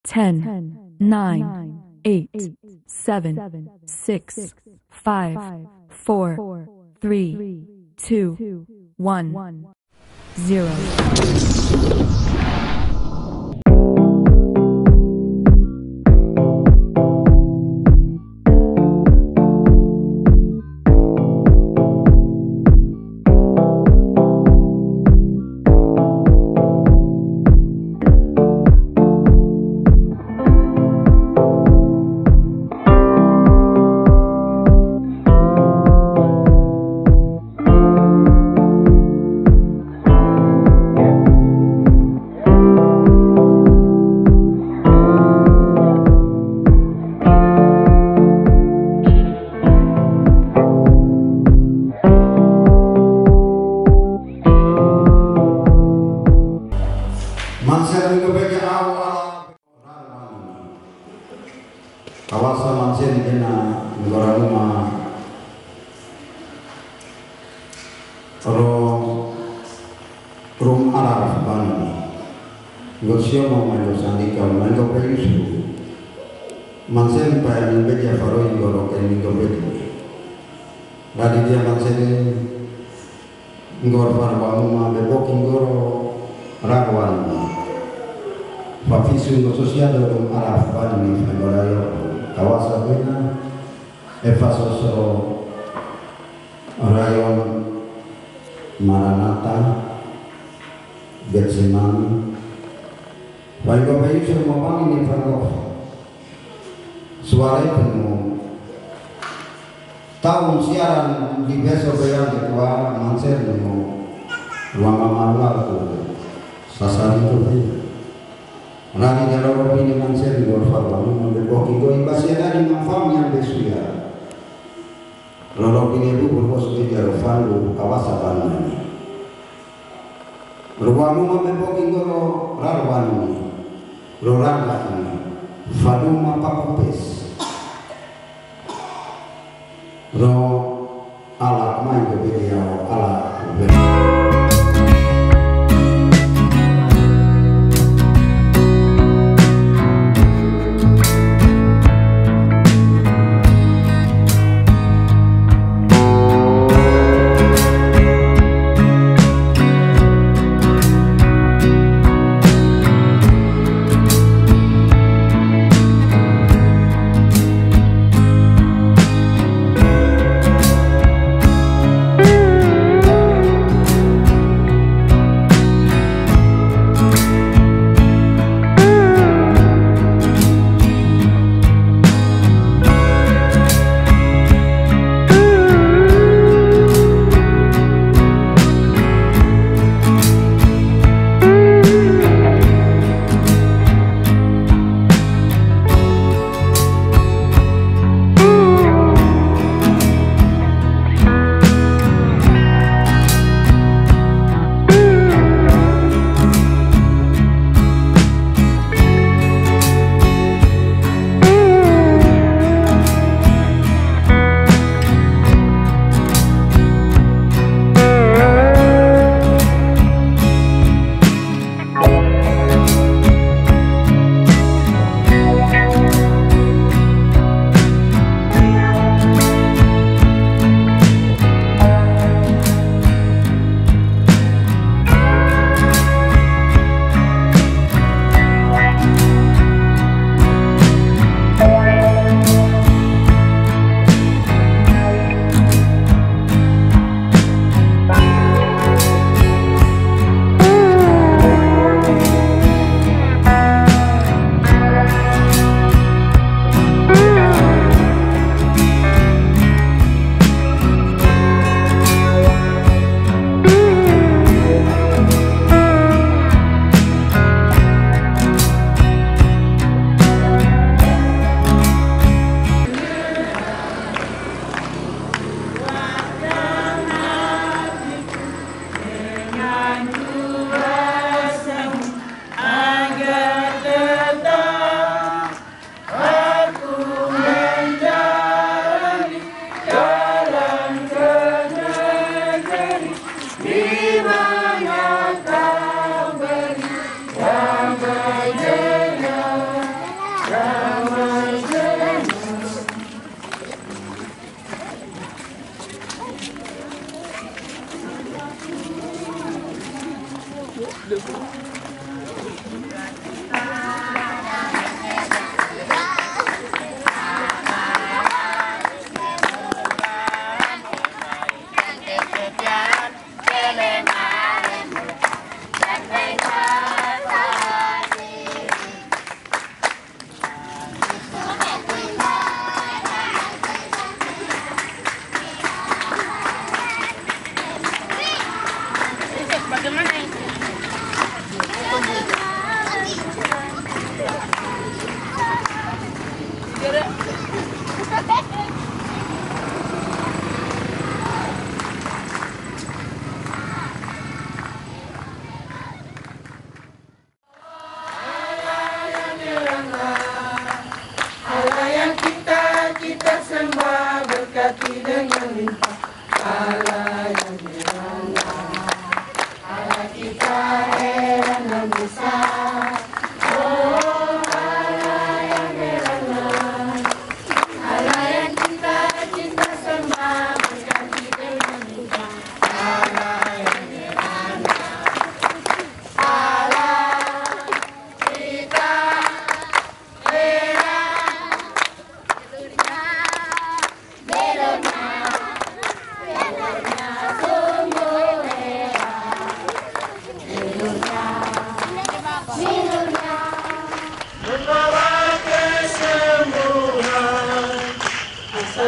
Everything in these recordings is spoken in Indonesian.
10, 9, 8, 7, 6, 5, 4, 3, 2, 1, 0. Kawasan mansen kena negara rumah rum araf bani gosio mau main sandika main kopeyusu mansen paling beja faroi goro kening kopeyusu dari dia mansen ngor farbamu ma beboking goro rawan pafisu sosial rum araf bani negara kawasan ini evasoso rayon Maranatha Getsemani baik bapak ibu semua ini Franco suara penuh tahun siaran di besok yang kedua manser penuh ruang amal itu sasar itu Rani jalur ini manser di luar farbamu membebok itu imbasnya di mafam yang besuya. Lorok ini itu berpos di jalur farlu kawasan ini. Ruangmu membebok itu rarwan ini, rorangga ini, farlu mapakupes. Ro alat main kebedia alat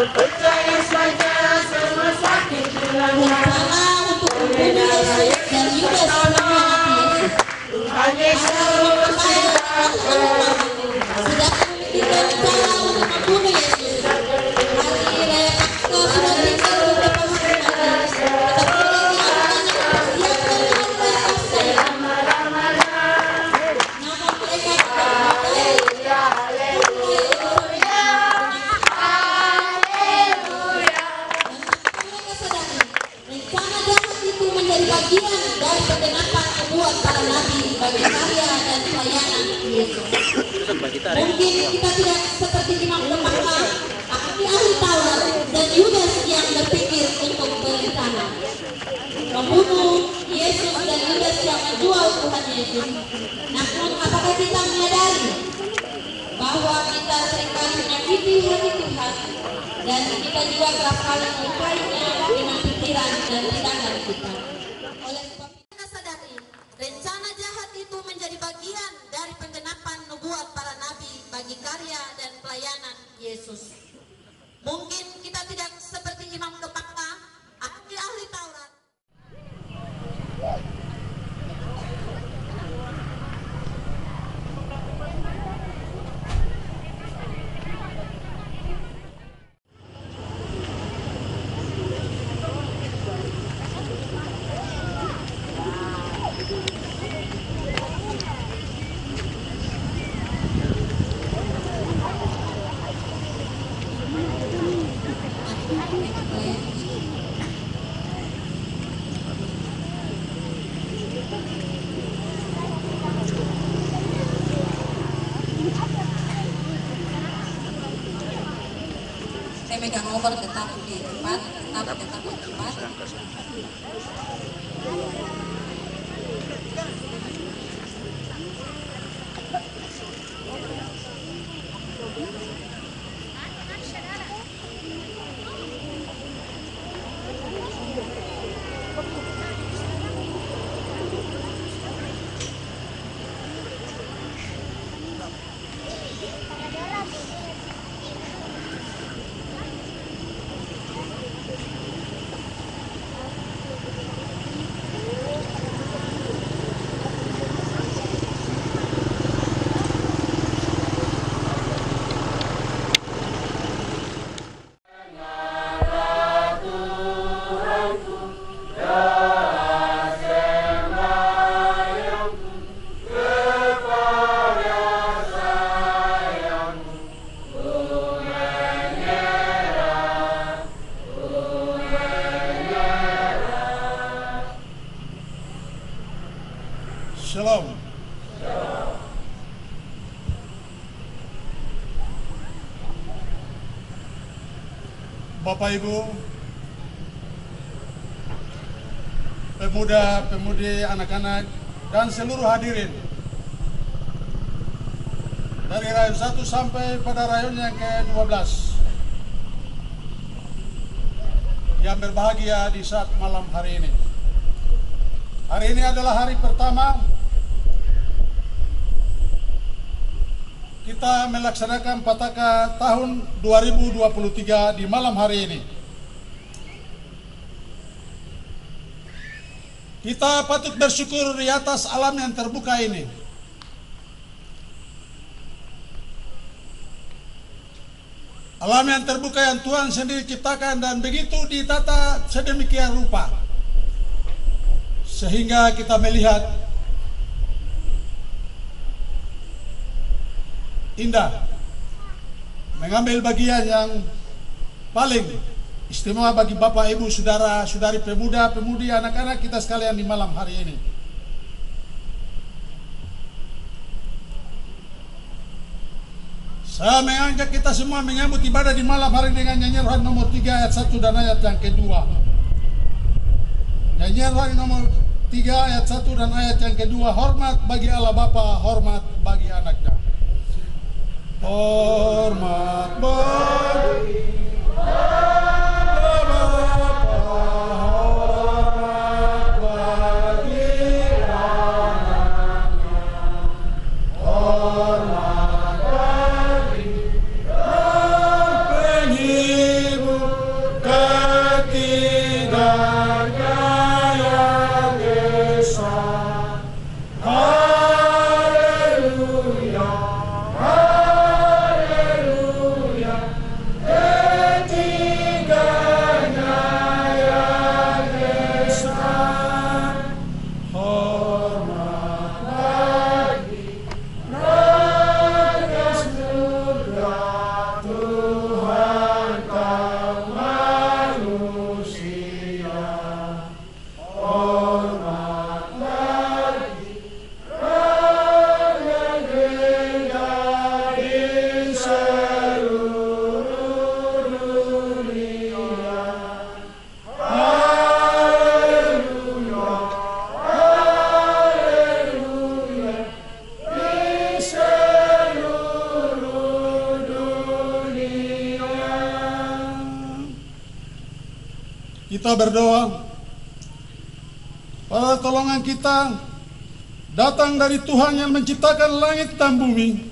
percaya saja semua sakit hilangnya. Dan Yudas mengkhianati Tuhan Yesus tidak pernah. sudah memberikan cara untuk membunuh Yesus. Hari raya Paskah sudah tiba di depan hati kami. Tetapi mereka hanya mempersiapkan hari raya Paskah. Namun mereka rencana jahat itu menjadi bagian dari penggenapan nubuat para nabi bagi karya dan pelayanan Yesus. Mungkin kita tidak seperti imam pemaham, ahli Taurat dan Yudas yang berpikir untuk berencana membunuh Yesus dan Yudas yang menjual Tuhan Yesus. Namun apakah kita menyadari bahwa kita seringkali menyakiti hati Tuhan dan kita juga kerap kali melukainya dengan pikiran dan tindakan kita. Oleh sebab itu kita sadari rencana jahat itu menjadi bagian dari penggenapan nubuat para nabi bagi karya dan pelayanan Yesus. Mungkin kita tidak seperti imam kepala, ahli Taurat. Saya megang over tetap di tempat, tetap di tempat. Shalom. Bapak Ibu, pemuda, pemudi, anak-anak, dan seluruh hadirin dari rayon 1 sampai pada rayon yang ke-12 yang berbahagia di saat malam hari ini. Hari ini adalah hari pertama kita melaksanakan Pataka tahun 2023 di malam hari ini. Kita patut bersyukur di atas alam yang terbuka ini. Alam yang terbuka yang Tuhan sendiri ciptakan dan begitu ditata sedemikian rupa, sehingga kita melihat indah, mengambil bagian yang paling istimewa bagi Bapak, Ibu, Saudara, Saudari, pemuda, pemudi, anak-anak kita sekalian di malam hari ini. Saya mengajak kita semua menyambut ibadah di malam hari dengan nyanyian rohani nomor 3 ayat 1 dan ayat yang kedua. Nyanyian rohani nomor 3 ayat 1 dan ayat yang kedua. Hormat bagi Allah Bapa, hormat bagi anaknya. Hormat bagi Allah Bapa, hormat bagi anaknya, hormat bagi Sang Penyembah. Kita berdoa, pertolongan kita datang dari Tuhan yang menciptakan langit dan bumi.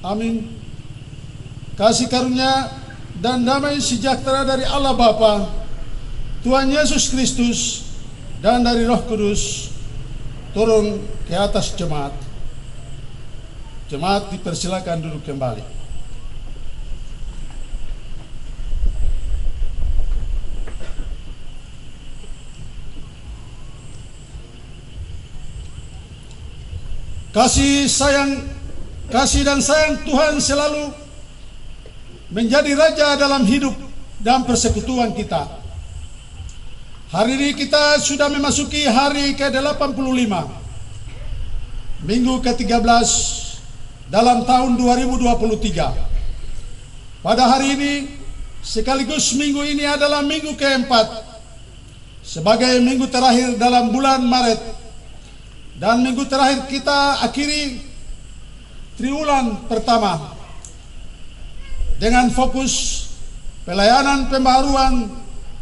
Amin. Kasih karunia dan damai sejahtera dari Allah Bapa, Tuhan Yesus Kristus, dan dari Roh Kudus turun ke atas jemaat. Jemaat dipersilakan duduk kembali. Kasih dan sayang Tuhan selalu menjadi raja dalam hidup dan persekutuan kita. Hari ini kita sudah memasuki hari ke-85, minggu ke-13 dalam tahun 2023. Pada hari ini, sekaligus minggu ini adalah minggu ke-4 sebagai minggu terakhir dalam bulan Maret. Dan minggu terakhir kita akhiri triwulan pertama dengan fokus pelayanan pembaharuan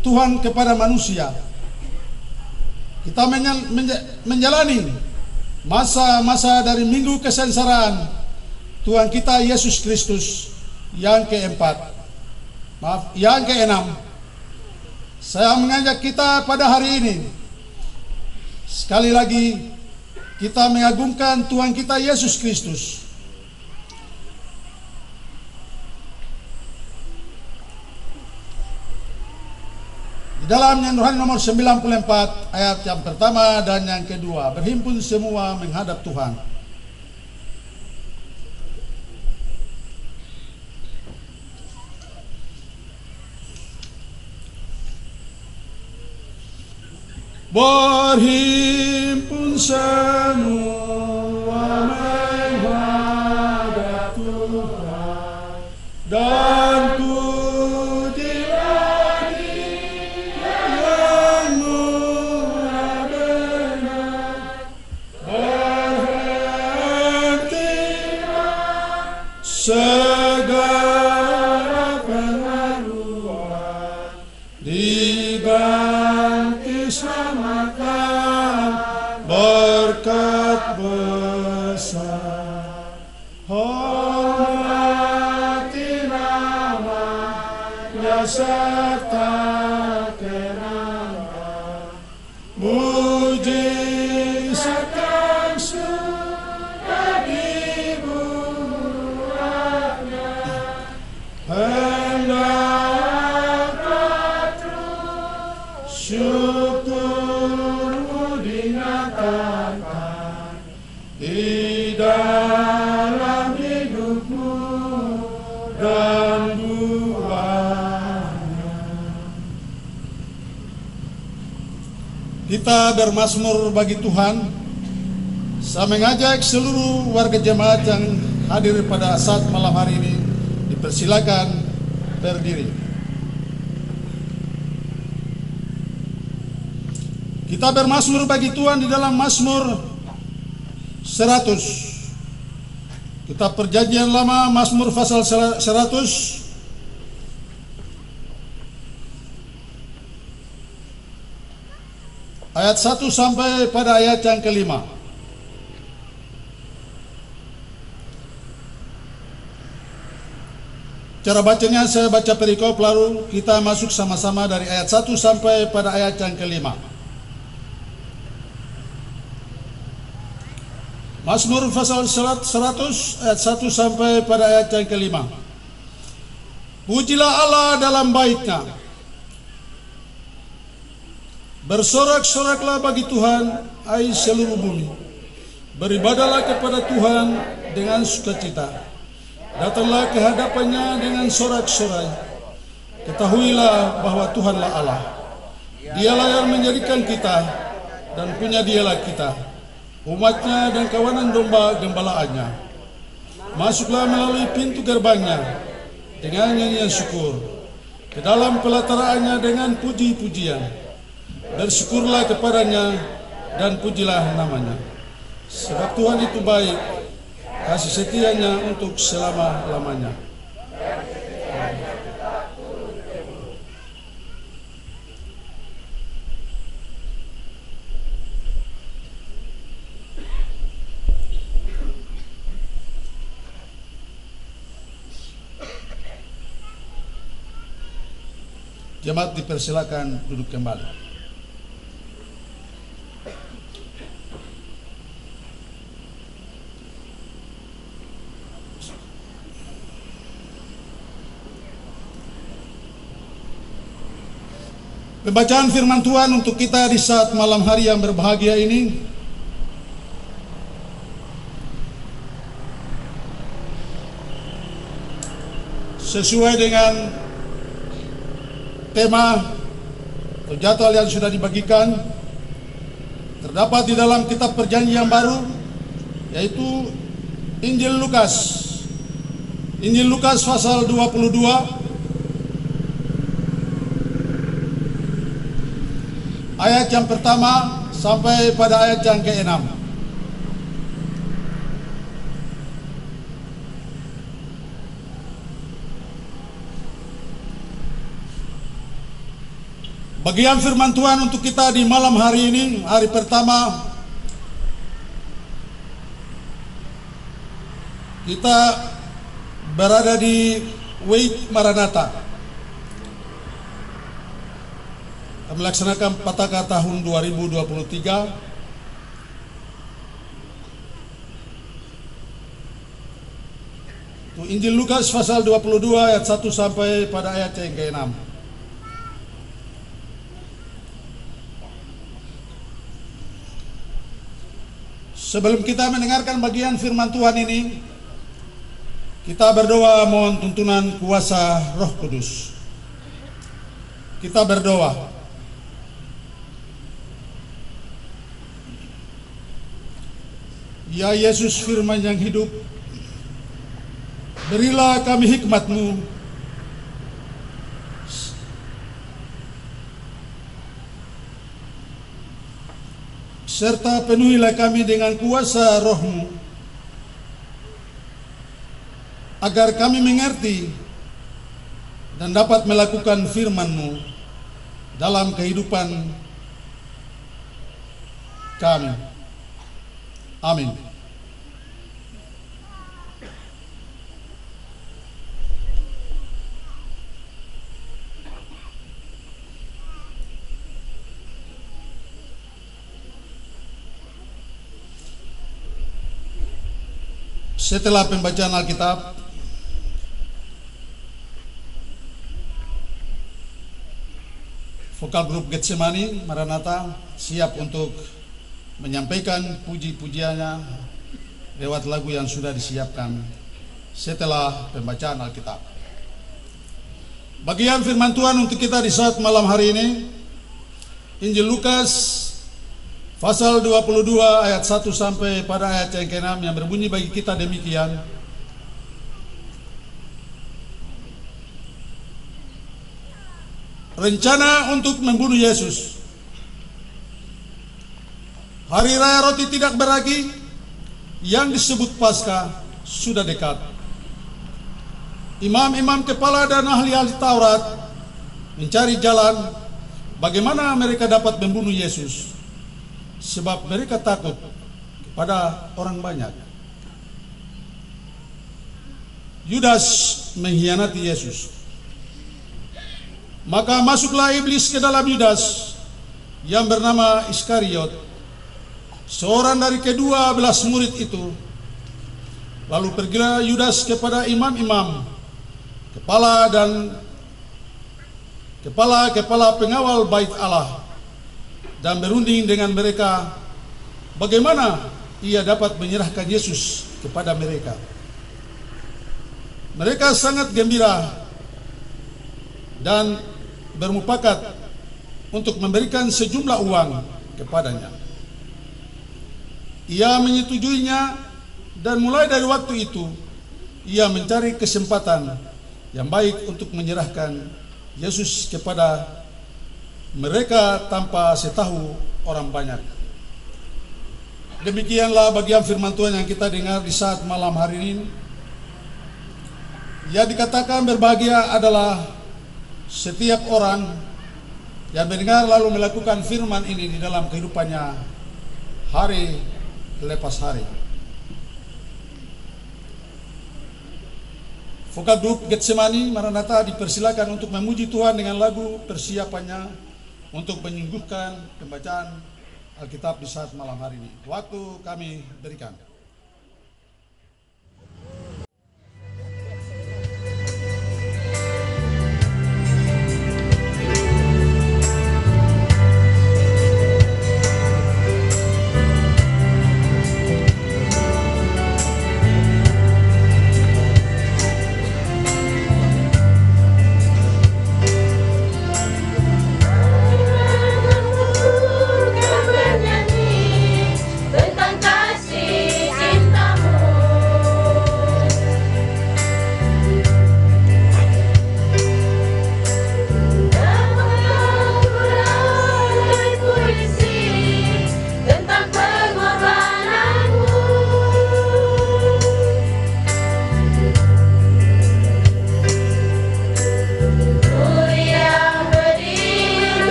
Tuhan kepada manusia. Kita menjalani masa-masa dari minggu kesengsaraan Tuhan kita Yesus Kristus yang yang ke-6. Saya mengajak kita pada hari ini sekali lagi kita mengagungkan Tuhan kita Yesus Kristus. Di dalam Nyanyian Rohani nomor 94 ayat yang pertama dan yang kedua, berhimpun semua menghadap Tuhan. Berhimpun semua menghadap Tuhan dan pujilah Dia yang murah benar. Berhentilah segala pengaruhan diselamatkan berkat besar. Hormati nama-Nya serta kenal-Nya, mujizat sudah dibuatnya. Hendaklah terus syukurmu dinyatakan di dalam hidupmu dan buahnya. Kita bermazmur bagi Tuhan. Saya mengajak seluruh warga jemaat yang hadir pada saat malam hari ini dipersilakan berdiri. Kita bermazmur bagi Tuhan di dalam Mazmur 100. Kitab Perjanjian Lama, Mazmur pasal 100 ayat 1 sampai pada ayat yang kelima. Cara bacanya saya baca perikop lalu kita masuk sama-sama dari ayat 1 sampai pada ayat yang kelima. Mazmur pasal 100 ayat 1 sampai pada ayat yang kelima. Pujilah Allah dalam baitnya, bersorak-soraklah bagi Tuhan, hai seluruh bumi. Beribadahlah kepada Tuhan dengan sukacita, datanglah ke hadapannya dengan sorak-sorai. Ketahuilah bahwa Tuhanlah Allah, Dialah yang menjadikan kita dan punya Dialah kita, umatnya dan kawanan domba gembalaannya. Masuklah melalui pintu gerbangnya dengan nyanyian syukur, ke dalam pelataraannya dengan puji-pujian. Bersyukurlah kepadanya dan pujilah namanya, sebab Tuhan itu baik, kasih setianya untuk selama-lamanya. Jemaat dipersilakan duduk kembali. Pembacaan firman Tuhan untuk kita di saat malam hari yang berbahagia ini sesuai dengan tema atau jadwal yang sudah dibagikan, terdapat di dalam kitab Perjanjian Baru, yaitu Injil Lukas. Injil Lukas pasal 22 ayat yang pertama sampai pada ayat yang ke-6. Bagian firman Tuhan untuk kita di malam hari ini, hari pertama, kita berada di Wait Maranatha. Melaksanakan Pataka tahun 2023. Itu Injil Lukas pasal 22 ayat 1 sampai pada ayat yang ke-6. Sebelum kita mendengarkan bagian firman Tuhan ini, kita berdoa mohon tuntunan kuasa Roh Kudus. Kita berdoa. Ya Yesus, firman yang hidup, berilah kami hikmat-Mu serta penuhilah kami dengan kuasa Roh-Mu agar kami mengerti dan dapat melakukan firman-Mu dalam kehidupan kami. Amin. Setelah pembacaan Alkitab, vokal grup Getsemani Maranatha siap untuk menyampaikan puji-pujiannya lewat lagu yang sudah disiapkan setelah pembacaan Alkitab. Bagian firman Tuhan untuk kita di saat malam hari ini, Injil Lukas pasal 22 ayat 1 sampai pada ayat yang ke-6 yang berbunyi bagi kita demikian. Rencana untuk membunuh Yesus. Hari raya roti tidak beragi yang disebut Paskah sudah dekat. Imam-imam kepala dan ahli-ahli Taurat mencari jalan bagaimana mereka dapat membunuh Yesus, sebab mereka takut kepada orang banyak. Yudas mengkhianati Yesus. Maka masuklah iblis ke dalam Yudas yang bernama Iskariot, seorang dari kedua belas murid itu. Lalu pergilah Yudas kepada imam-imam, kepala pengawal bait Allah, dan berunding dengan mereka bagaimana ia dapat menyerahkan Yesus kepada mereka. Mereka sangat gembira dan bermufakat untuk memberikan sejumlah uang kepadanya. Ia menyetujuinya, dan mulai dari waktu itu ia mencari kesempatan yang baik untuk menyerahkan Yesus kepada mereka tanpa setahu orang banyak. Demikianlah bagian firman Tuhan yang kita dengar di saat malam hari ini. Ya, dikatakan berbahagia adalah setiap orang yang mendengar lalu melakukan firman ini di dalam kehidupannya hari lepas hari. Vokal grup Getsemani Maranatha dipersilakan untuk memuji Tuhan dengan lagu persiapannya untuk menyungguhkan pembacaan Alkitab di saat malam hari ini. Waktu kami berikan.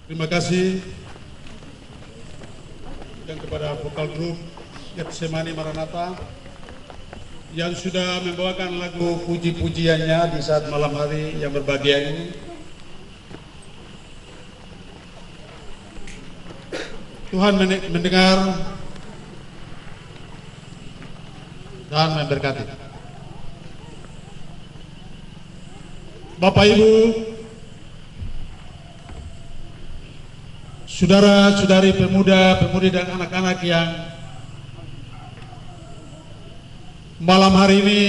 Terima kasih dan kepada vokal grup Getsemani Maranatha yang sudah membawakan lagu puji-pujiannya di saat malam hari yang berbahagia ini. Tuhan mendengar dan memberkati. Bapak Ibu, saudara-saudari pemuda-pemudi dan anak-anak yang malam hari ini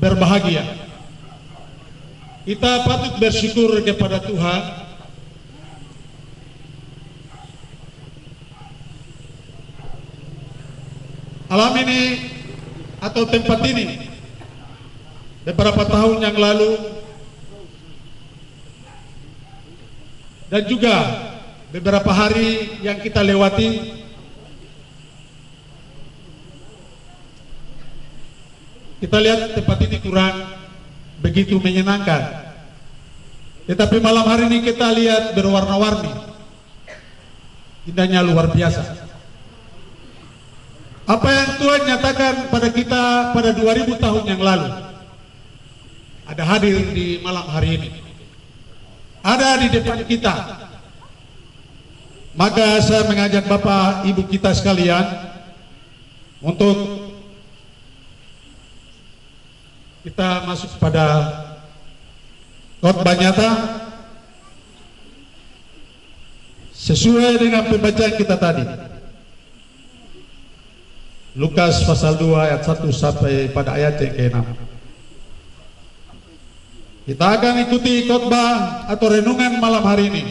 berbahagia. Kita patut bersyukur kepada Tuhan alam ini atau tempat ini beberapa tahun yang lalu dan juga beberapa hari yang kita lewati kita lihat tempat ini kurang begitu menyenangkan, tetapi malam hari ini kita lihat berwarna-warni, indahnya luar biasa. Apa yang Tuhan nyatakan pada kita pada 2000 tahun yang lalu ada hadir di malam hari ini, ada di depan kita. Maka saya mengajak Bapak Ibu kita sekalian untuk kita masuk pada khotbah nyata sesuai dengan pembacaan kita tadi, Lukas pasal 2 ayat 1 sampai pada ayat yang ke-6. Kita akan ikuti khotbah atau renungan malam hari ini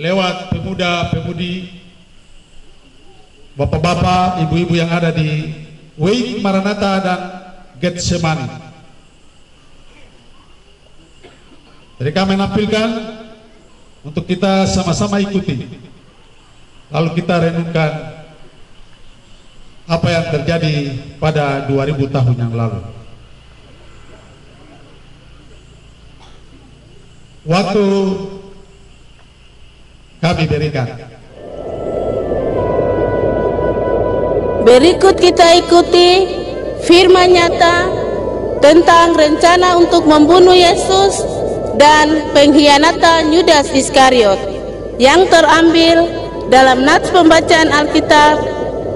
lewat pemuda-pemudi, bapak-bapak, ibu-ibu yang ada di WI Maranatha dan Getsemani. Jadi kami menampilkan untuk kita sama-sama ikuti, lalu kita renungkan apa yang terjadi pada 2000 tahun yang lalu. Waktu kami berikan. Berikut kita ikuti firman nyata tentang rencana untuk membunuh Yesus dan pengkhianatan Yudas Iskariot yang terambil dalam nats pembacaan Alkitab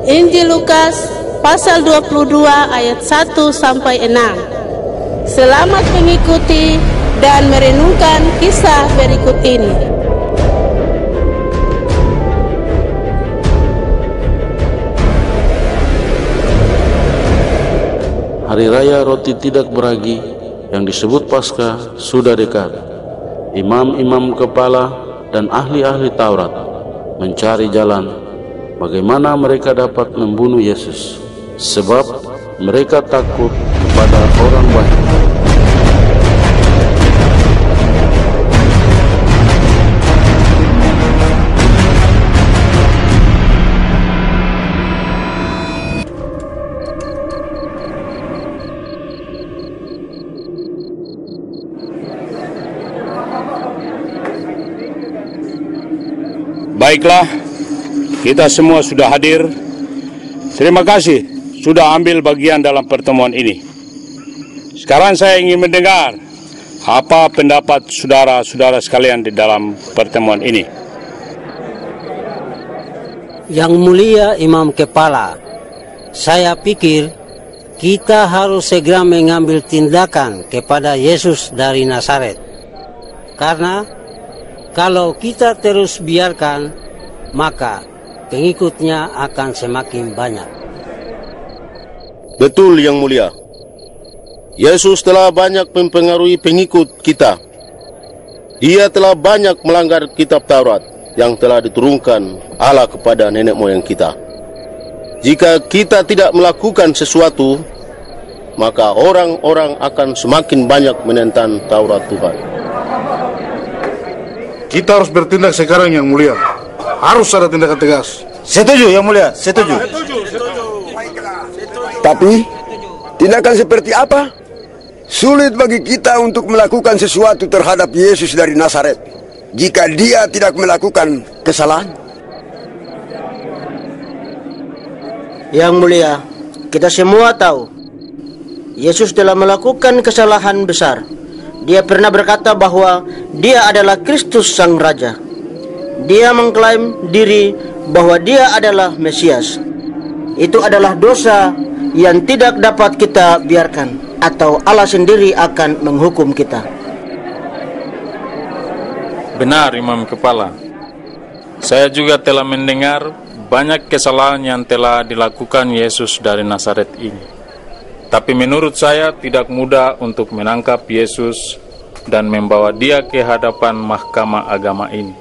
Injil Lukas pasal 22 ayat 1 sampai 6. Selamat mengikuti dan merenungkan kisah berikut ini. Hari Raya Roti Tidak Beragi yang disebut Paskah sudah dekat. Imam-imam kepala dan ahli-ahli Taurat mencari jalan bagaimana mereka dapat membunuh Yesus, sebab mereka takut kepada orang banyak. Baiklah, kita semua sudah hadir. Terima kasih sudah ambil bagian dalam pertemuan ini. Sekarang saya ingin mendengar apa pendapat saudara-saudara sekalian di dalam pertemuan ini. Yang mulia Imam Kepala, saya pikir kita harus segera mengambil tindakan kepada Yesus dari Nazaret. Karena kalau kita terus biarkan, maka pengikutnya akan semakin banyak. Betul, Yang Mulia. Yesus telah banyak mempengaruhi pengikut kita. Dia telah banyak melanggar kitab Taurat yang telah diturunkan Allah kepada nenek moyang kita. Jika kita tidak melakukan sesuatu, maka orang-orang akan semakin banyak menentang Taurat Tuhan. Kita harus bertindak sekarang, Yang Mulia. Harus ada tindakan tegas. Setuju, Yang Mulia, setuju. Tapi, tindakan seperti apa? Sulit bagi kita untuk melakukan sesuatu terhadap Yesus dari Nazaret jika dia tidak melakukan kesalahan. Yang Mulia, kita semua tahu Yesus telah melakukan kesalahan besar. Dia pernah berkata bahwa dia adalah Kristus Sang Raja. Dia mengklaim diri bahwa dia adalah Mesias. Itu adalah dosa yang tidak dapat kita biarkan, atau Allah sendiri akan menghukum kita. Benar, Imam Kepala. Saya juga telah mendengar banyak kesalahan yang telah dilakukan Yesus dari Nazaret ini. Tapi menurut saya tidak mudah untuk menangkap Yesus dan membawa dia ke hadapan mahkamah agama ini.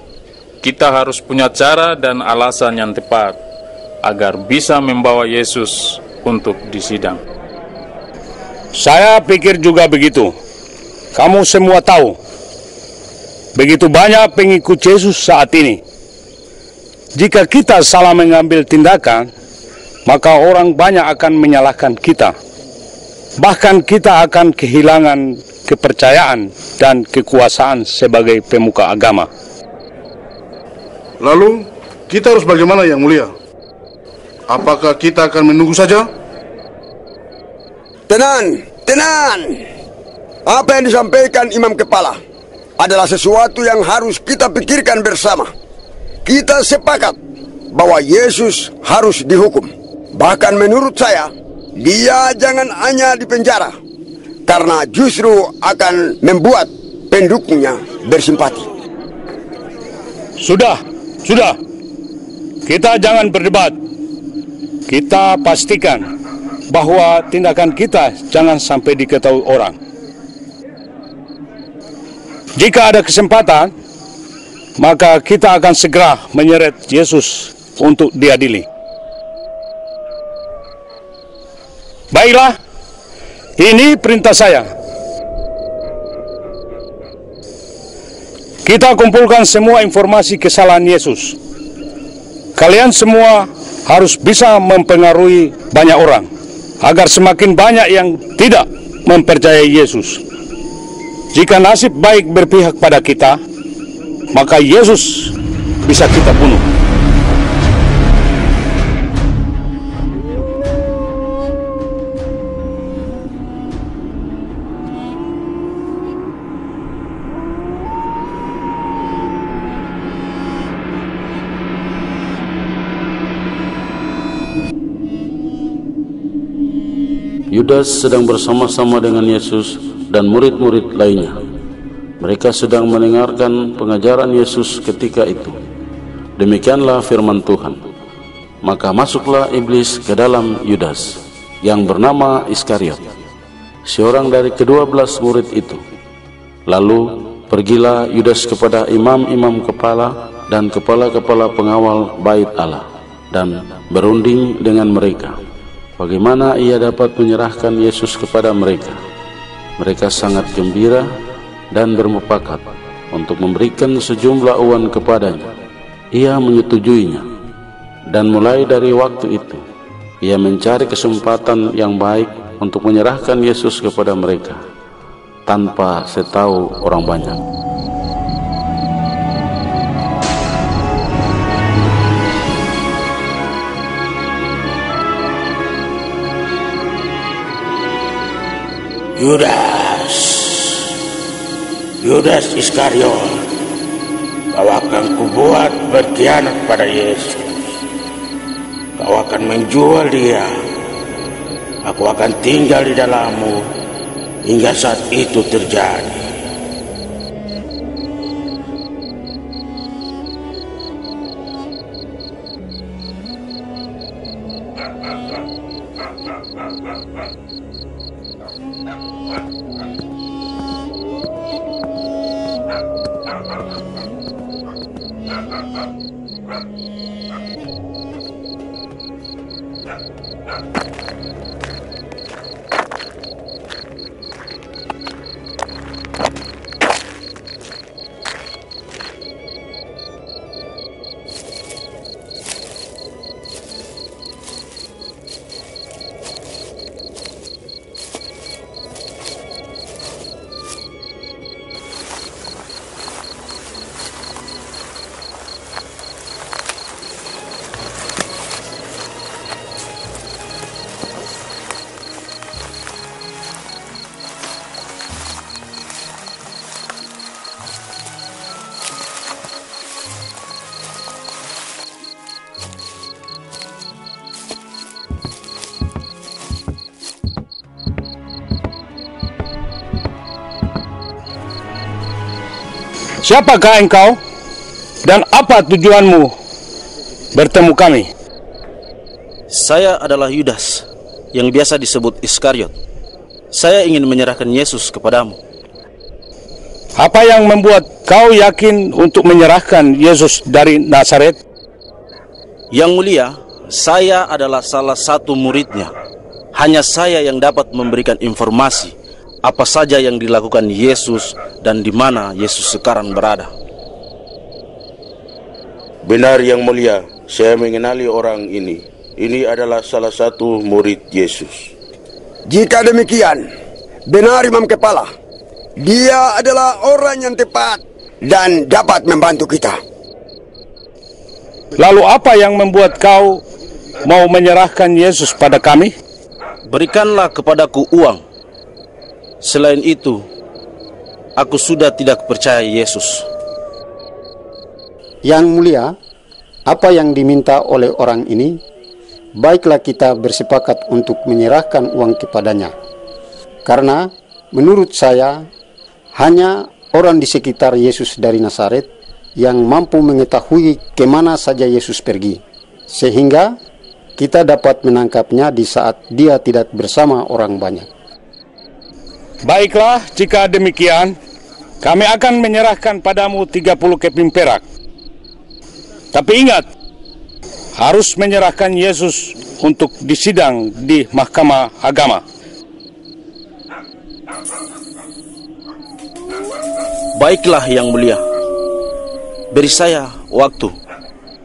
Kita harus punya cara dan alasan yang tepat agar bisa membawa Yesus untuk disidang. Saya pikir juga begitu. Kamu semua tahu, begitu banyak pengikut Yesus saat ini. Jika kita salah mengambil tindakan, maka orang banyak akan menyalahkan kita. Bahkan kita akan kehilangan kepercayaan dan kekuasaan sebagai pemuka agama. Lalu, kita harus bagaimana, Yang Mulia? Apakah kita akan menunggu saja? Tenang. Apa yang disampaikan Imam Kepala adalah sesuatu yang harus kita pikirkan bersama. Kita sepakat bahwa Yesus harus dihukum. Bahkan menurut saya, dia jangan hanya dipenjara, karena justru akan membuat pendukungnya bersimpati. Sudah. Kita jangan berdebat. Kita pastikan bahwa tindakan kita jangan sampai diketahui orang. Jika ada kesempatan, maka kita akan segera menyeret Yesus untuk diadili. Baiklah, ini perintah saya. Kita kumpulkan semua informasi kesalahan Yesus. Kalian semua harus bisa mempengaruhi banyak orang, agar semakin banyak yang tidak mempercayai Yesus. Jika nasib baik berpihak pada kita, maka Yesus bisa kita bunuh. Yudas sedang bersama-sama dengan Yesus dan murid-murid lainnya. Mereka sedang mendengarkan pengajaran Yesus ketika itu. Demikianlah firman Tuhan. Maka masuklah iblis ke dalam Yudas, yang bernama Iskariot, seorang dari ke-12 murid itu. Lalu pergilah Yudas kepada imam-imam kepala dan kepala-kepala pengawal bait Allah, dan berunding dengan mereka bagaimana ia dapat menyerahkan Yesus kepada mereka. Mereka sangat gembira dan bermufakat untuk memberikan sejumlah uang kepadanya. Ia menyetujuinya, dan mulai dari waktu itu ia mencari kesempatan yang baik untuk menyerahkan Yesus kepada mereka tanpa setahu orang banyak. Yudas Iskariot, kau akan kubuat berkhianat pada Yesus. Kau akan menjual dia. Aku akan tinggal di dalammu hingga saat itu terjadi. Siapakah engkau dan apa tujuanmu bertemu kami? Saya adalah Yudas, yang biasa disebut Iskariot. Saya ingin menyerahkan Yesus kepadamu. Apa yang membuat kau yakin untuk menyerahkan Yesus dari Nazaret? Yang mulia, saya adalah salah satu muridnya. Hanya saya yang dapat memberikan informasi apa saja yang dilakukan Yesus dan di mana Yesus sekarang berada. Benar yang mulia, saya mengenali orang ini. Ini adalah salah satu murid Yesus. Jika demikian, benar Imam Kepala, dia adalah orang yang tepat dan dapat membantu kita. Lalu apa yang membuat kau mau menyerahkan Yesus pada kami? Berikanlah kepadaku uang. Selain itu, aku sudah tidak percaya Yesus. Yang mulia, apa yang diminta oleh orang ini, baiklah kita bersepakat untuk menyerahkan uang kepadanya. Karena menurut saya, hanya orang di sekitar Yesus dari Nazaret yang mampu mengetahui kemana saja Yesus pergi, sehingga kita dapat menangkapnya di saat dia tidak bersama orang banyak. Baiklah, jika demikian, kami akan menyerahkan padamu 30 keping perak. Tapi ingat, harus menyerahkan Yesus untuk disidang di mahkamah agama. Baiklah yang mulia, beri saya waktu.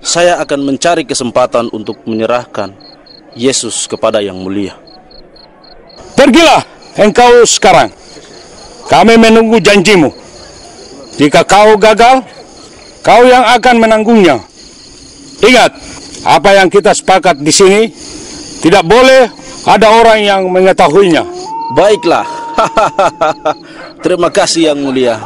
saya akan mencari kesempatan untuk menyerahkan Yesus kepada Yang Mulia. Pergilah engkau sekarang. Kami menunggu janjimu. Jika kau gagal, kau yang akan menanggungnya. Ingat, apa yang kita sepakat di sini, tidak boleh ada orang yang mengetahuinya. Baiklah. Terima kasih Yang Mulia.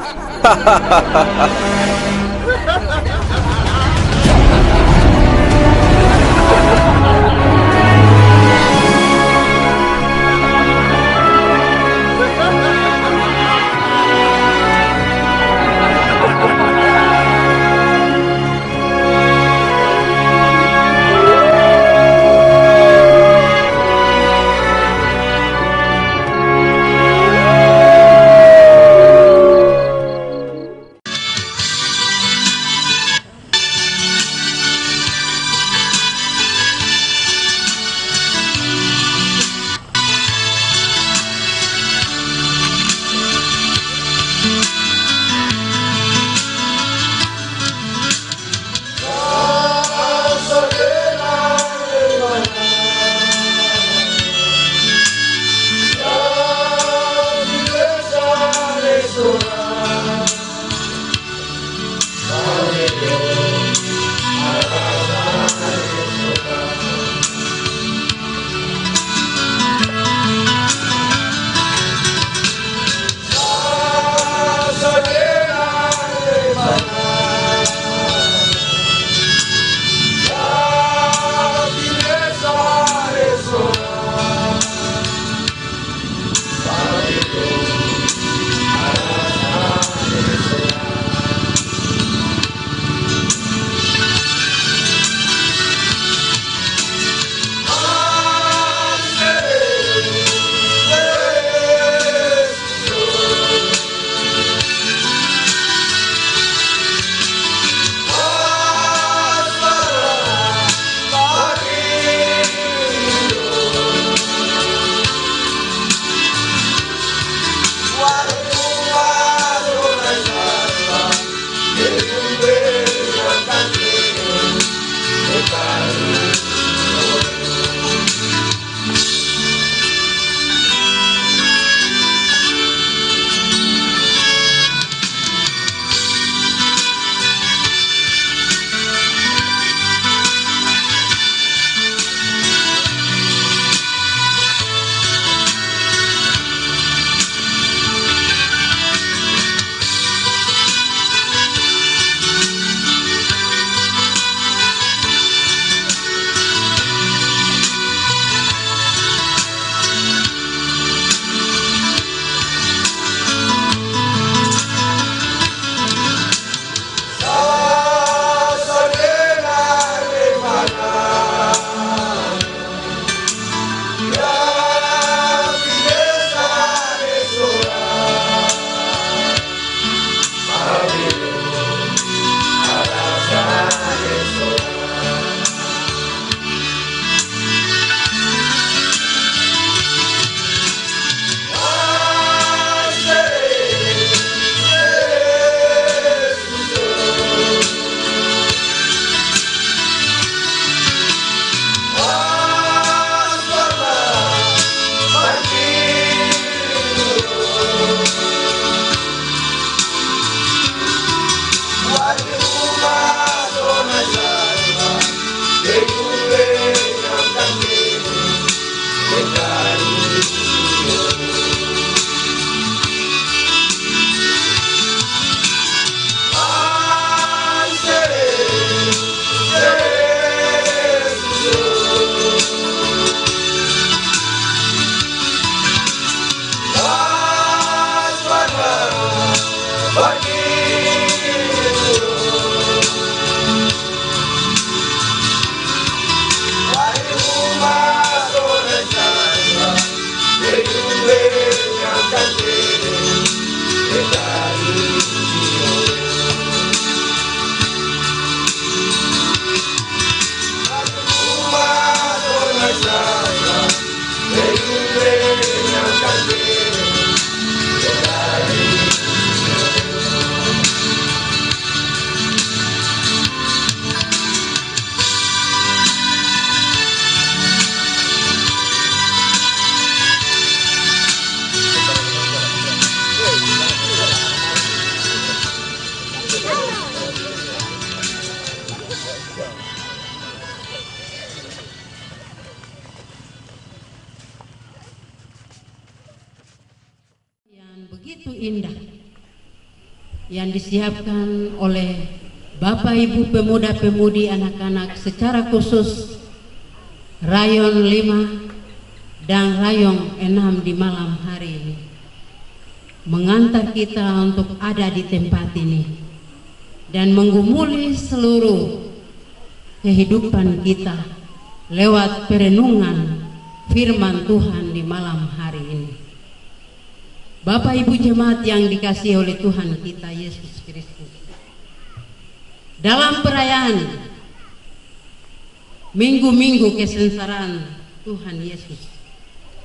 begitu indah yang disiapkan oleh Bapak Ibu pemuda-pemudi anak-anak secara khusus Rayon 5 dan Rayon 6 di malam hari ini, mengantar kita untuk ada di tempat ini dan menggumuli seluruh kehidupan kita lewat perenungan firman Tuhan di malam hari ini. Bapak Ibu jemaat yang dikasihi oleh Tuhan kita Yesus Kristus, dalam perayaan minggu-minggu kesengsaraan Tuhan Yesus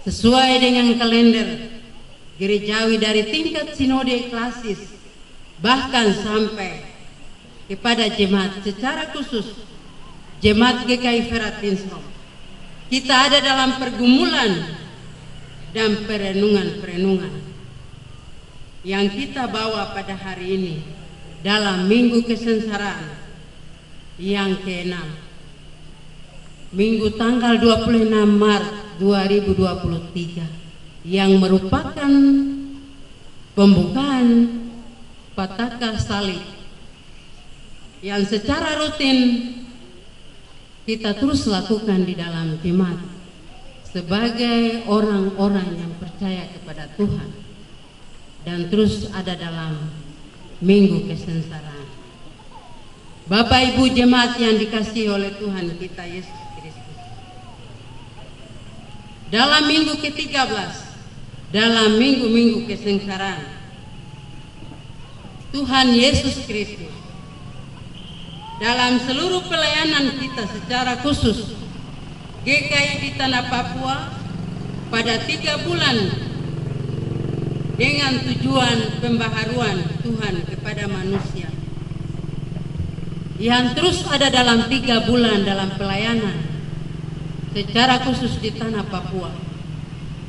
sesuai dengan kalender gerejawi dari tingkat sinode klasis bahkan sampai kepada jemaat secara khusus jemaat GKI Verat Tinsrom, kita ada dalam pergumulan dan perenungan-perenungan yang kita bawa pada hari ini dalam minggu kesengsaraan yang ke-6, minggu tanggal 26 Maret 2023, yang merupakan pembukaan Patakah Salib yang secara rutin kita terus lakukan di dalam jemaat sebagai orang-orang yang percaya kepada Tuhan dan terus ada dalam minggu kesengsaraan. Bapak Ibu jemaat yang dikasihi oleh Tuhan kita Yesus Kristus, dalam minggu ke-13, dalam minggu-minggu kesengsaraan, Tuhan Yesus Kristus dalam seluruh pelayanan kita secara khusus GKI di Tanah Papua pada 3 bulan dengan tujuan pembaharuan Tuhan kepada manusia yang terus ada dalam 3 bulan dalam pelayanan secara khusus di Tanah Papua.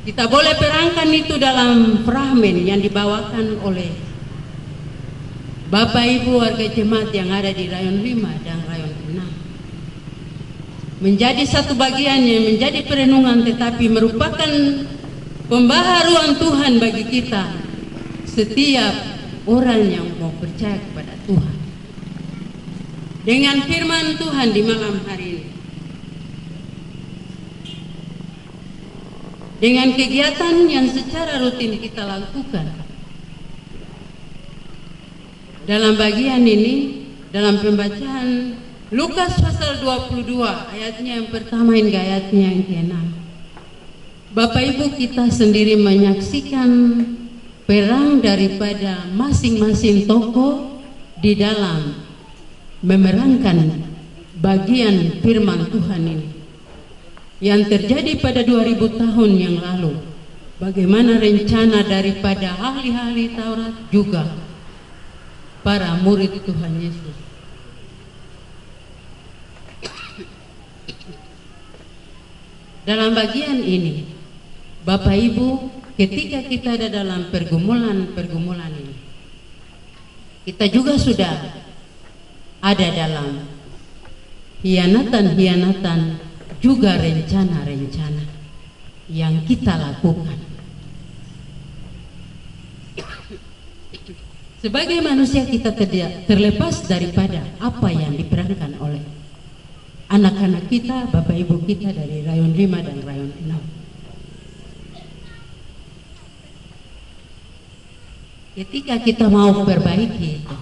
Kita boleh perangkan itu dalam fragmen yang dibawakan oleh Bapak Ibu warga jemaat yang ada di Rayon 5 dan Rayon 6. Menjadi satu bagian yang menjadi perenungan tetapi merupakan pembaharuan Tuhan bagi kita setiap orang yang mau percaya kepada Tuhan. Dengan firman Tuhan di malam hari ini, dengan kegiatan yang secara rutin kita lakukan dalam bagian ini, dalam pembacaan Lukas pasal 22 ayatnya yang pertama hingga ayatnya yang ke-6, Bapak Ibu kita sendiri menyaksikan perang daripada masing-masing tokoh di dalam memerankan bagian firman Tuhan ini yang terjadi pada 2000 tahun yang lalu. Bagaimana rencana daripada ahli-ahli Taurat juga para murid Tuhan Yesus. Dalam bagian ini Bapak Ibu, ketika kita ada dalam pergumulan ini, kita juga sudah ada dalam hianatan juga rencana-rencana yang kita lakukan. Sebagai manusia kita tidak terlepas daripada apa yang diperankan oleh anak-anak kita, Bapak Ibu kita dari Rayon 5 dan Rayon 6. Ketika kita mau perbaiki itu,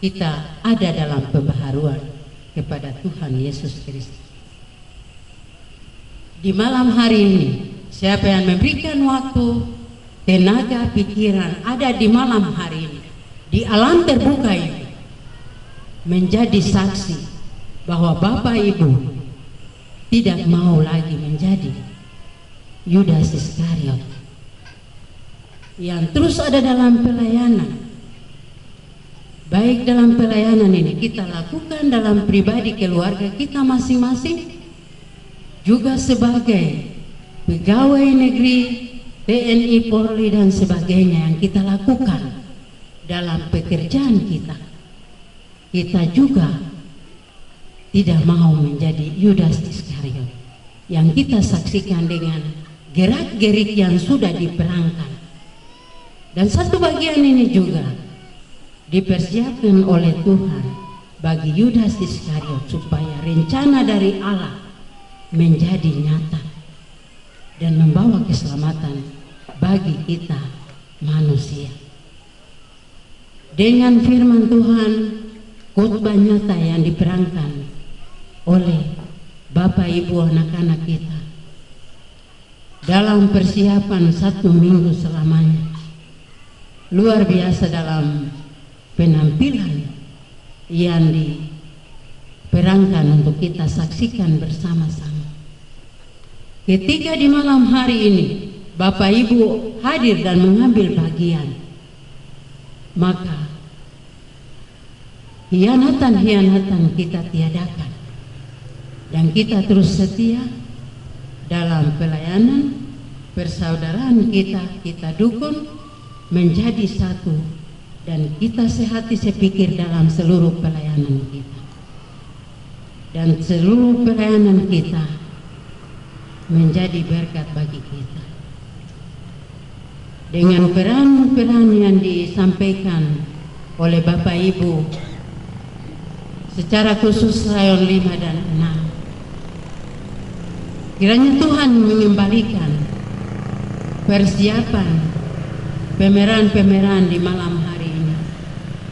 kita ada dalam pembaharuan kepada Tuhan Yesus Kristus. Di malam hari ini, siapa yang memberikan waktu, tenaga, pikiran ada di malam hari ini, di alam terbuka ini, menjadi saksi bahwa Bapak Ibu tidak mau lagi menjadi Yudas Iskariot yang terus ada dalam pelayanan. Baik dalam pelayanan ini kita lakukan dalam pribadi keluarga kita masing-masing, juga sebagai pegawai negeri, TNI, Polri dan sebagainya yang kita lakukan dalam pekerjaan kita. Kita juga tidak mau menjadi Yudas Iskariot yang kita saksikan dengan gerak-gerik yang sudah diperangkan Dan satu bagian ini juga dipersiapkan oleh Tuhan bagi Yudas Iskariot supaya rencana dari Allah menjadi nyata dan membawa keselamatan bagi kita manusia. Dengan firman Tuhan, khotbah nyata yang diperankan oleh Bapak Ibu anak-anak kita dalam persiapan 1 minggu selamanya, luar biasa dalam penampilan yang diperankan untuk kita saksikan bersama-sama. Ketika di malam hari ini Bapak Ibu hadir dan mengambil bagian, maka hianatan-hianatan kita tiadakan dan kita terus setia dalam pelayanan persaudaraan kita dukung menjadi satu, dan kita sehati sepikir dalam seluruh pelayanan kita, dan seluruh pelayanan kita menjadi berkat bagi kita. Dengan peran-peran yang disampaikan oleh Bapak Ibu secara khusus Rayon 5 dan 6, kiranya Tuhan mengembalikan persiapan pemeran-pemeran di malam hari ini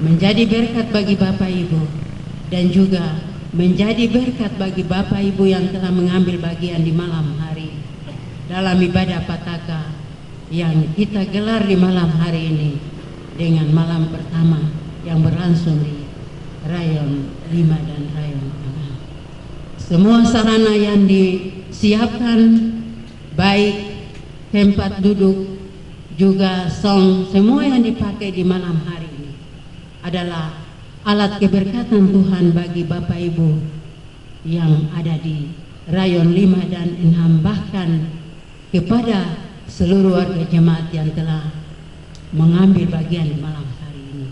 menjadi berkat bagi Bapak Ibu, dan juga menjadi berkat bagi Bapak Ibu yang telah mengambil bagian di malam hari dalam ibadah Pataka yang kita gelar di malam hari ini dengan malam pertama yang berlangsung di Rayon 5 dan Rayon 6. Semua sarana yang disiapkan, baik tempat duduk juga song, semua yang dipakai di malam hari ini adalah alat keberkatan Tuhan bagi Bapak Ibu yang ada di Rayon 5 dan 6, bahkan kepada seluruh warga jemaat yang telah mengambil bagian di malam hari ini.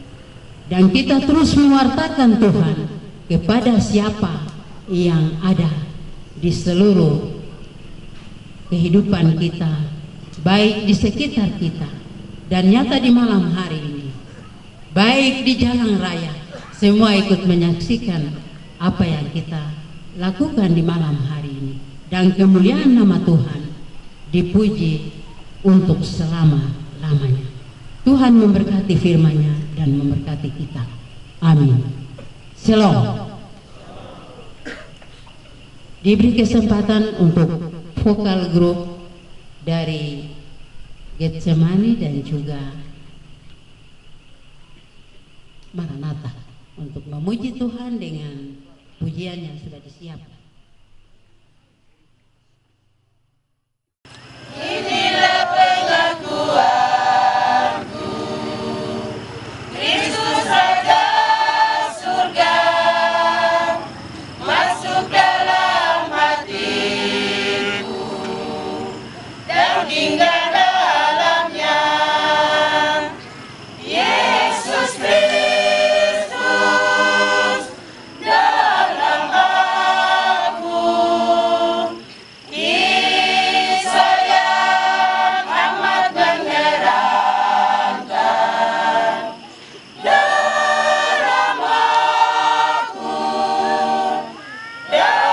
Dan kita terus mewartakan Tuhan kepada siapa yang ada di seluruh kehidupan kita, baik di sekitar kita dan nyata di malam hari ini, baik di jalan raya, semua ikut menyaksikan apa yang kita lakukan di malam hari ini, dan kemuliaan nama Tuhan dipuji untuk selama-lamanya. Tuhan memberkati firman-Nya dan memberkati kita. Amin. Shalom. Diberi kesempatan untuk vokal grup dari Getsemani dan juga Maranatha untuk memuji Tuhan dengan pujian yang sudah disiapkan. Inilah pengakuanku, Kristus Raja surga masuk dalam hatiku dan tinggal dalamnya. Yesus Kristus dalam aku, kisah yang amat menyeramkan dalam aku, dalamku.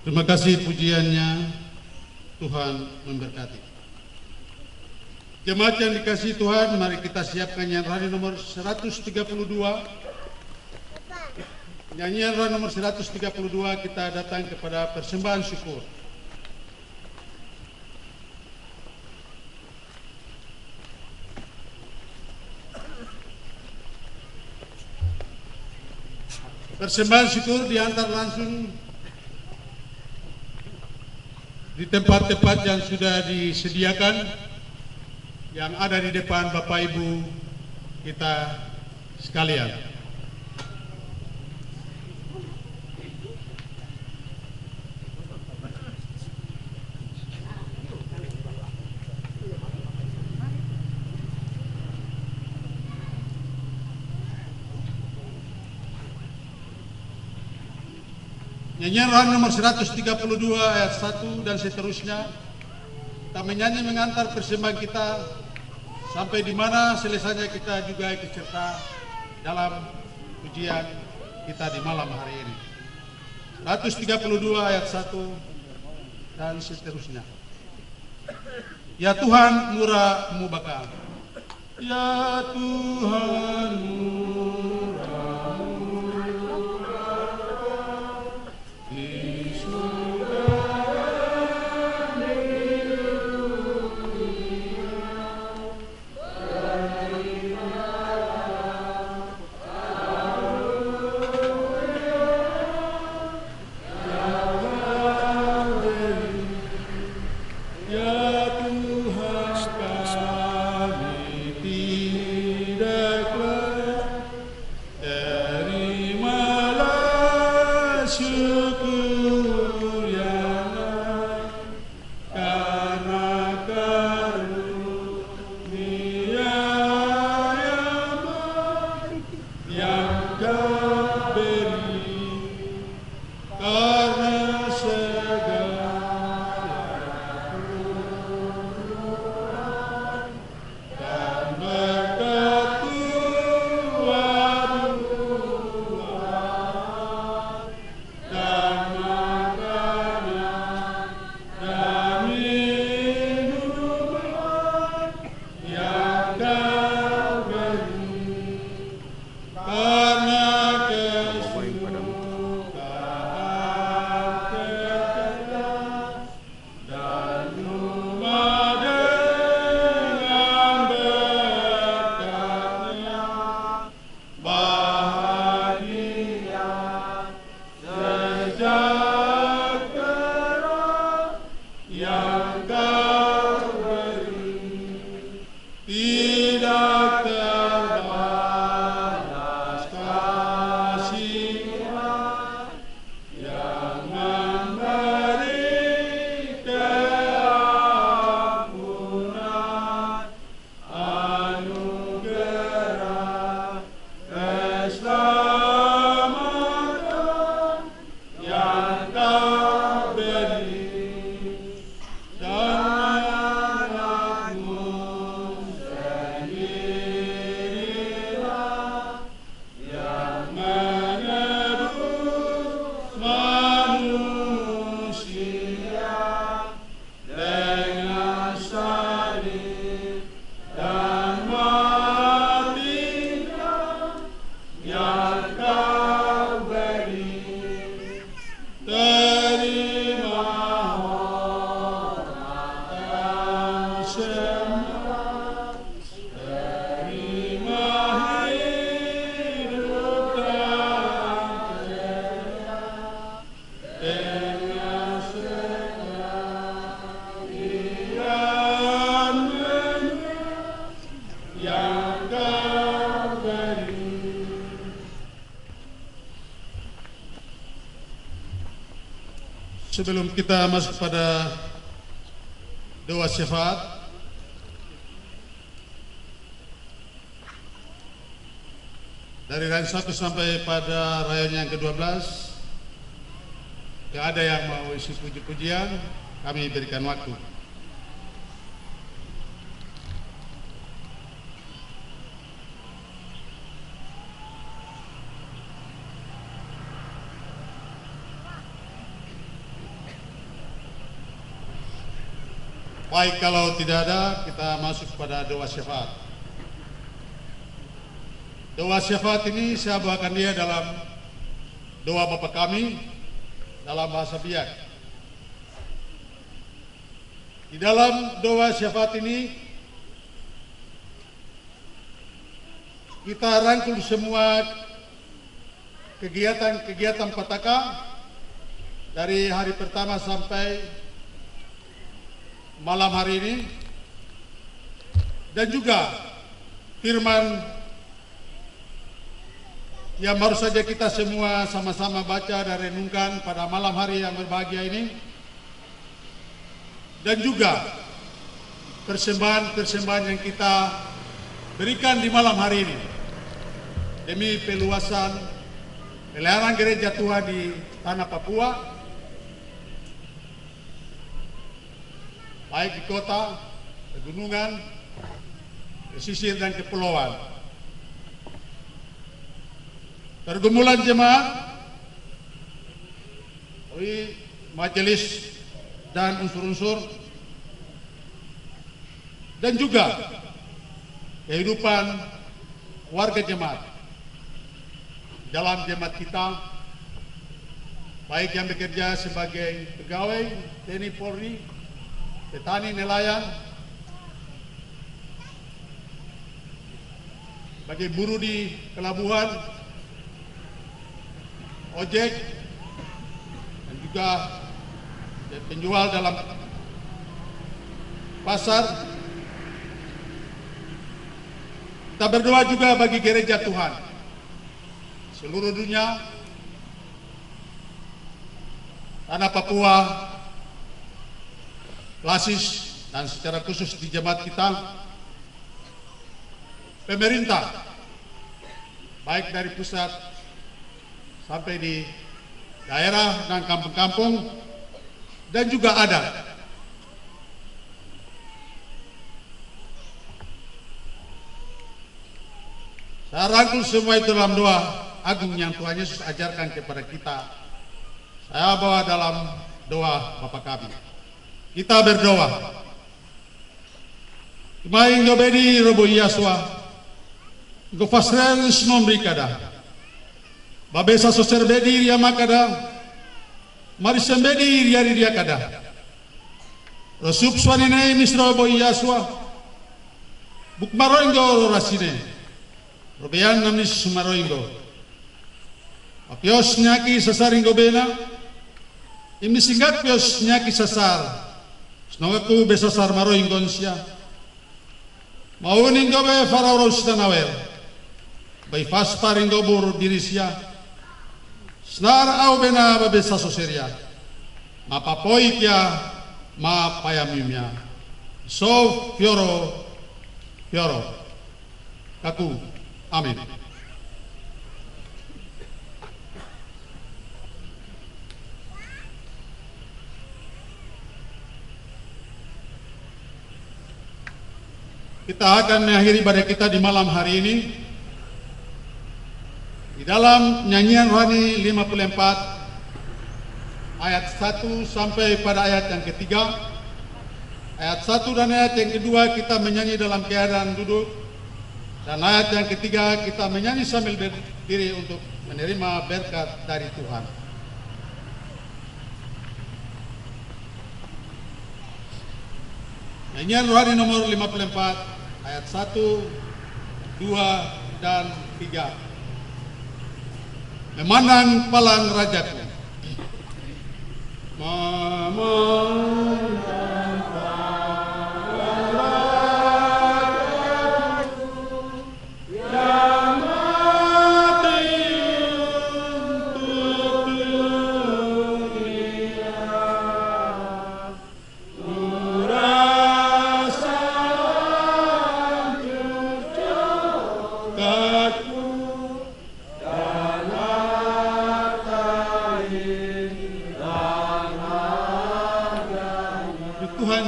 Terima kasih pujiannya, Tuhan memberkati. Jemaat yang dikasihi Tuhan, mari kita siapkan nyanyian rohani nomor 132. Nyanyian rohani nomor 132, kita datang kepada persembahan syukur. Persembahan syukur diantar langsung di tempat-tempat yang sudah disediakan, yang ada di depan Bapak Ibu kita sekalian. Nyanyian rohani nomor 132 ayat 1 dan seterusnya. Kita menyanyi mengantar persembahan kita sampai di mana selesainya kita juga ikut serta dalam pujian kita di malam hari ini. 132 ayat 1 dan seterusnya. Ya Tuhan murah-Mu bakal. Ya Tuhan sebelum kita masuk pada doa syafaat, dari rayon 1 sampai pada rayon yang ke-12, jika ada yang mau isi puji-pujian, kami berikan waktu. Baik, kalau tidak ada, kita masuk pada doa syafaat. Doa syafaat ini saya bawakan dia dalam doa Bapa kami dalam bahasa Biak. Di dalam doa syafaat ini kita rangkul semua kegiatan Pataka dari hari pertama sampai malam hari ini, dan juga firman yang baru saja kita semua sama-sama baca dan renungkan pada malam hari yang berbahagia ini, dan juga persembahan-persembahan yang kita berikan di malam hari ini demi peluasan pelayanan gereja Tuhan di tanah Papua, baik di kota, pegunungan, pesisir dan kepulauan. Pergumulan jemaat, majelis dan unsur-unsur, dan juga kehidupan warga jemaat dalam jemaat kita, baik yang bekerja sebagai pegawai TNI Polri, petani, nelayan, bagi buruh di pelabuhan, ojek, dan juga penjual dalam pasar. Kita berdoa juga bagi gereja Tuhan seluruh dunia, tanah Papua, Lasis, dan secara khusus di jemaat kita, pemerintah, baik dari pusat sampai di daerah dan kampung-kampung, dan juga adat. Saya rangkul semua itu dalam doa agung yang Tuhan Yesus ajarkan kepada kita. Saya bawa dalam doa Bapa kami. Kita berdoa. Maing dobedi robo Yaswa. Go fasrelis nombri kada. Babesa soserbedi ria makada. Mari sembedi ria ria kada. Rosup swanine misro robo Yaswa. Bukmaroingo rasine. Robean namis sumaroingo. Apios nyaki sasaringo bena. Imisinggat pios nyaki sasar. Snongaku besasar maroingo nsya. Mauningo be farauros tanawel. Bay fasparingo bur dirisya. Snar au bena babesa soseria. Mapapoi kya ma payamimya. So fioro kaku. Amin. Kita akan mengakhiri ibadah kita di malam hari ini di dalam nyanyian rohani 54 ayat 1 sampai pada ayat yang ketiga. Ayat 1 dan ayat yang kedua kita menyanyi dalam keadaan duduk. Dan ayat yang ketiga kita menyanyi sambil berdiri untuk menerima berkat dari Tuhan. Nyanyian rohani nomor 54 ayat 1, 2, dan 3. Memandang palang rajaku. Memandang palang rajaku.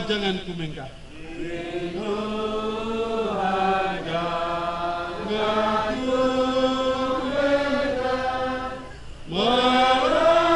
Jangan ku mengkak. Mati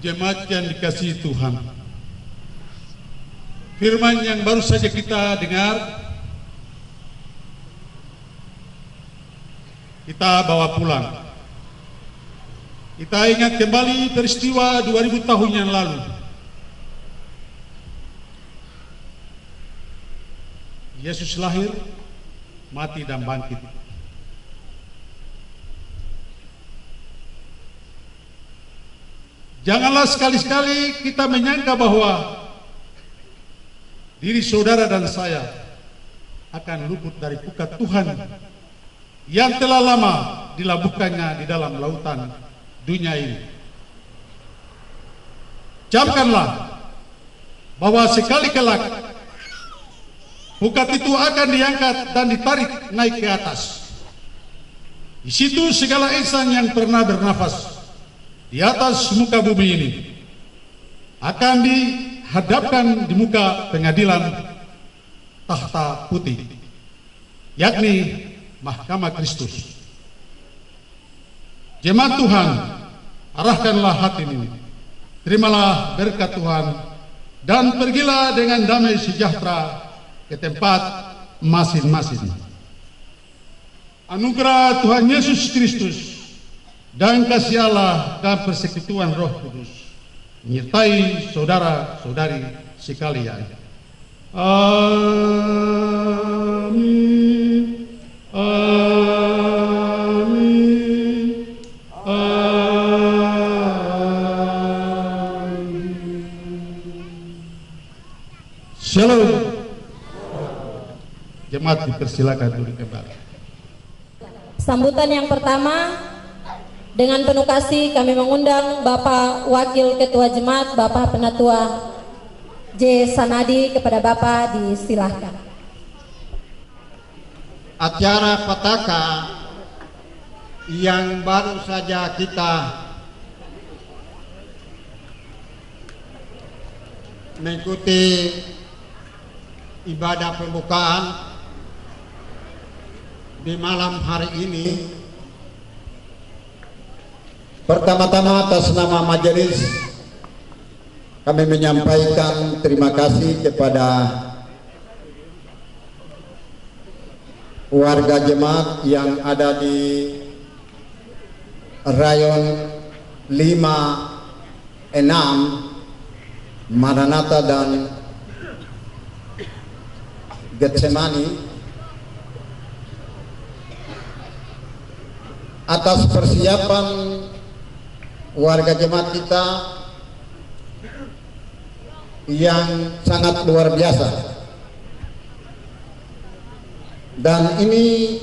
Jemaat yang dikasihi Tuhan, firman yang baru saja kita dengar, kita bawa pulang. Kita ingat kembali peristiwa 2000 tahun yang lalu. Yesus lahir, mati dan bangkit. Janganlah sekali-sekali kita menyangka bahwa diri saudara dan saya akan luput dari pukat Tuhan yang telah lama dilabuhkannya di dalam lautan dunia ini. Camkanlah bahwa sekali kelak pukat itu akan diangkat dan ditarik naik ke atas. Di situ segala insan yang pernah bernafas di atas muka bumi ini akan dihadapkan di muka pengadilan tahta putih, yakni Mahkamah Kristus. Jemaat Tuhan, arahkanlah hatimu, terimalah berkat Tuhan, dan pergilah dengan damai sejahtera ke tempat masing-masing. Anugerah Tuhan Yesus Kristus dan kasih Allah dan persekutuan Roh Kudus menyertai saudara-saudari sekalian. Amin. Amin. Amin. Shalom. Jemaat dipersilakan duduk kembali. Sambutan yang pertama, dengan penuh kasih kami mengundang Bapak Wakil Ketua Jemaat, Bapak Penatua J. Sanadi, kepada Bapak disilahkan. Acara Petaka yang baru saja kita mengikuti ibadah pembukaan di malam hari ini, pertama-tama atas nama majelis kami menyampaikan terima kasih kepada warga jemaat yang ada di rayon 5, 6 Maranatha dan Getsemani atas persiapan warga jemaat kita yang sangat luar biasa, dan ini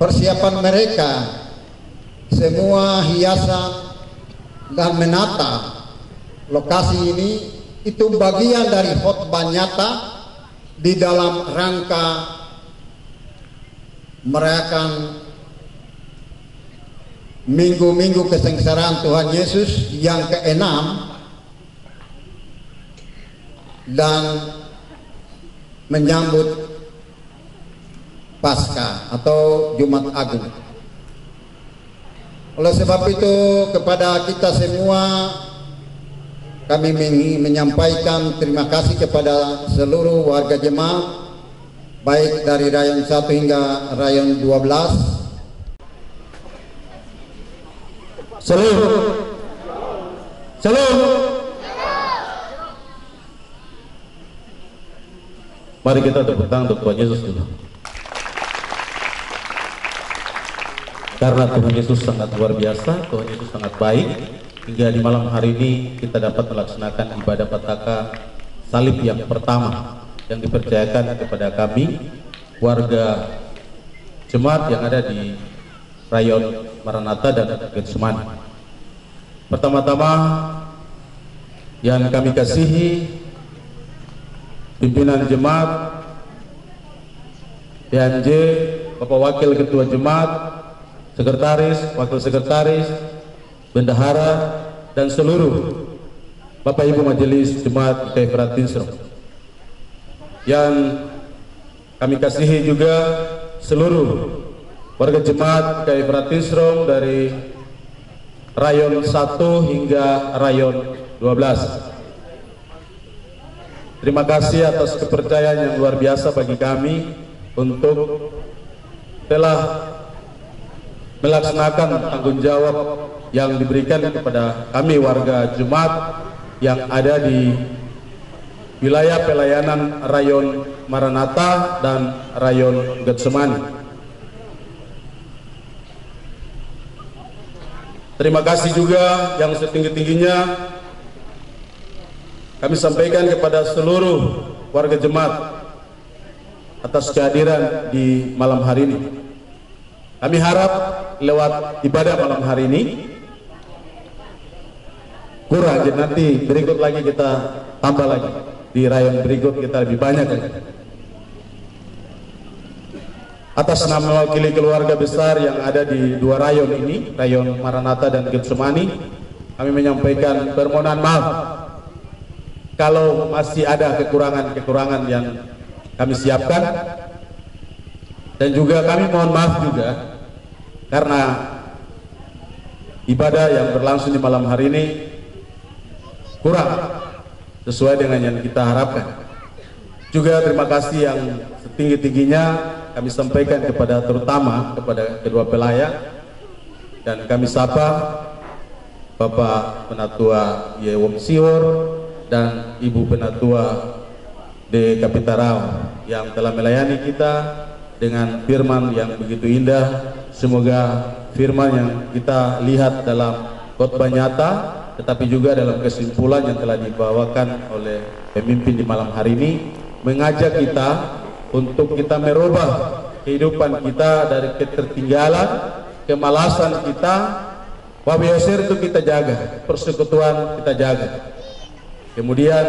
persiapan mereka semua hiasan dan menata lokasi ini itu bagian dari khotbah nyata di dalam rangka merayakan minggu-minggu kesengsaraan Tuhan Yesus yang ke-6 dan menyambut Paskah atau Jumat Agung. Oleh sebab itu, kepada kita semua kami menyampaikan terima kasih kepada seluruh warga jemaat, baik dari rayon 1 hingga rayon 12. Salam. Mari kita tepuk tangan untuk Tuhan Yesus dulu. Karena Tuhan Yesus sangat luar biasa, Tuhan Yesus sangat baik, hingga di malam hari ini kita dapat melaksanakan ibadah Petaka salib yang pertama yang dipercayakan kepada kami warga jemaat yang ada di rayon Maranatha dan Getsemani. Pertama-tama yang kami kasihi pimpinan jemaat, PNJ, Bapak Wakil Ketua Jemaat, Sekretaris, Wakil Sekretaris, Bendahara, dan seluruh Bapak Ibu Majelis Jemaat IKI Fratinstrom. Yang kami kasihi juga seluruh warga jemaat IKI Fratinstrom dari rayon 1 hingga rayon 12. Terima kasih atas kepercayaan yang luar biasa bagi kami untuk telah melaksanakan tanggung jawab yang diberikan kepada kami warga Jemaat yang ada di wilayah pelayanan rayon Maranatha dan rayon Getsemani. Terima kasih juga yang setinggi-tingginya kami sampaikan kepada seluruh warga Jemaat atas kehadiran di malam hari ini. Kami harap lewat ibadah malam hari ini kurang, jadi nanti berikut lagi kita tambah lagi, di rayon berikut kita lebih banyak lagi. Atas nama mewakili keluarga besar yang ada di dua rayon ini, rayon Maranatha dan Getsemani, kami menyampaikan permohonan maaf kalau masih ada kekurangan-kekurangan yang kami siapkan, dan juga kami mohon maaf juga karena ibadah yang berlangsung di malam hari ini kurang sesuai dengan yang kita harapkan. Juga terima kasih yang setinggi-tingginya kami sampaikan terutama kepada kedua pelayar, dan kami sapa Bapak Penatua Yewom Siwor dan Ibu Penatua de Kapitarau yang telah melayani kita dengan firman yang begitu indah. Semoga firman yang kita lihat dalam khotbah nyata, tetapi juga dalam kesimpulan yang telah dibawakan oleh pemimpin di malam hari ini, mengajak kita untuk kita merubah kehidupan kita dari ketertinggalan, kemalasan kita. Wabiosir itu kita jaga, persekutuan kita jaga. Kemudian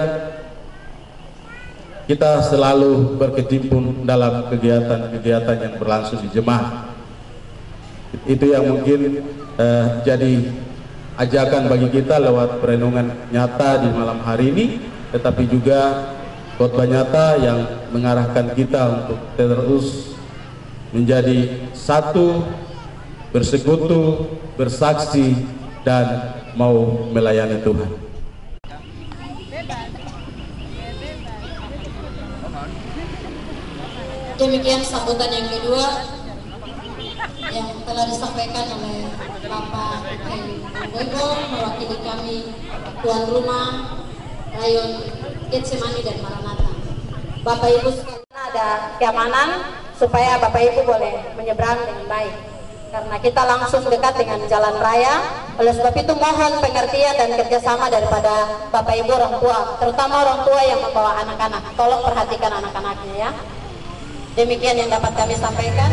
kita selalu berkecimpung dalam kegiatan-kegiatan yang berlangsung di jemaat. Itu yang mungkin jadi ajakan bagi kita lewat perenungan nyata di malam hari ini, tetapi juga khotbah nyata yang mengarahkan kita untuk terus menjadi satu, bersekutu, bersaksi, dan mau melayani Tuhan. Demikian sambutan yang kedua yang telah disampaikan oleh Bapak Boyko mewakili kami tuan rumah rayon Getsemani dan Maranatha. Bapak Ibu sekalian, ada keamanan supaya Bapak Ibu boleh menyeberang dengan baik, karena kita langsung dekat dengan jalan raya. Oleh sebab itu mohon pengertian dan kerjasama daripada Bapak Ibu orang tua, terutama orang tua yang membawa anak-anak. Tolong perhatikan anak-anaknya ya. Demikian yang dapat kami sampaikan.